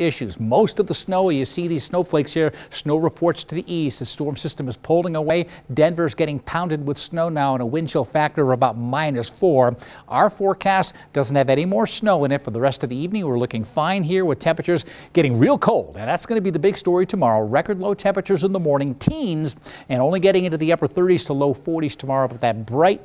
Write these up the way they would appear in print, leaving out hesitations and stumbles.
issues. Most of the snow, you see these snowflakes here, snow reports to the east. The storm system is pulling away. Denver's getting pounded with snow now and a wind chill factor of about -4. Our forecast doesn't have any more snow in it for the rest of the evening. We're looking fine here with temperatures getting real cold, and that's going to be the big story tomorrow. Record low temperatures in the morning, teens, and only getting into the upper 30s to low 40s tomorrow, but that bright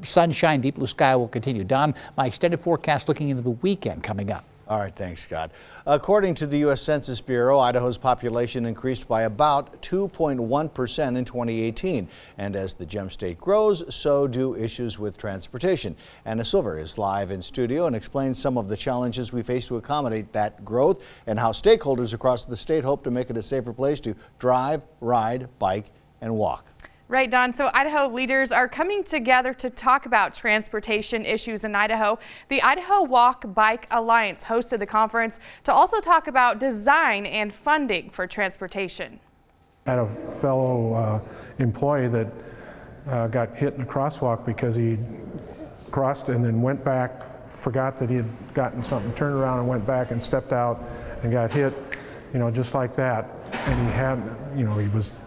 sunshine, deep blue sky will continue. Don, my extended forecast looking into the weekend coming up. All right, thanks, Scott. According to the U.S. Census Bureau, Idaho's population increased by about 2.1% in 2018. And as the gem state grows, so do issues with transportation. Anna Silver is live in studio and explains some of the challenges we face to accommodate that growth and how stakeholders across the state hope to make it a safer place to drive, ride, bike, and walk. Right, Don. So Idaho leaders are coming together to talk about transportation issues in Idaho. The Idaho Walk Bike Alliance hosted the conference to also talk about design and funding for transportation. I had a fellow employee that got hit in a crosswalk because he crossed and then went back, forgot that he had gotten something, turned around and went back and stepped out and got hit, just like that. And he had,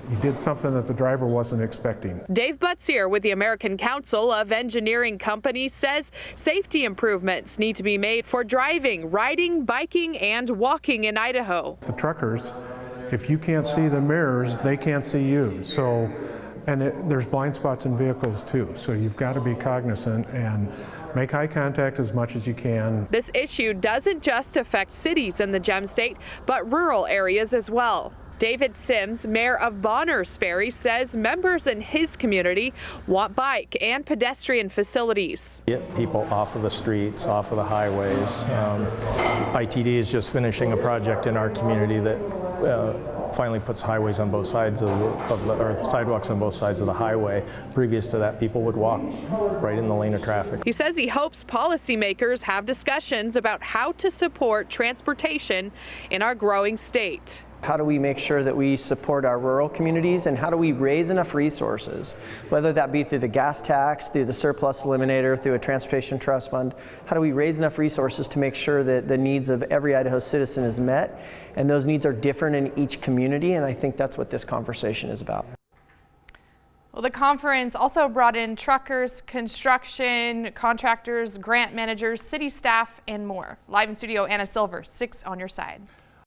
he did something that the driver wasn't expecting. Dave Buttsier with the American Council of Engineering Companies says safety improvements need to be made for driving, riding, biking, and walking in Idaho. The truckers, if you can't see the mirrors, they can't see you. So, there's blind spots in vehicles too. So you've got to be cognizant and make eye contact as much as you can. This issue doesn't just affect cities in the Gem State, but rural areas as well. David Sims, mayor of Bonners Ferry, says members in his community want bike and pedestrian facilities. Get people off of the streets, off of the highways. ITD is just finishing a project in our community that finally puts highways on both sides or sidewalks on both sides of the highway. Previous to that, people would walk right in the lane of traffic. He says he hopes policymakers have discussions about how to support transportation in our growing state. How do we make sure that we support our rural communities, and how do we raise enough resources, whether that be through the gas tax, through the surplus eliminator, through a transportation trust fund? How do we raise enough resources to make sure that the needs of every Idaho citizen is met? And those needs are different in each community, and I think that's what this conversation is about. Well, the conference also brought in truckers, construction contractors, grant managers, city staff, and more. Live in studio, Anna Silver, 6 on your side.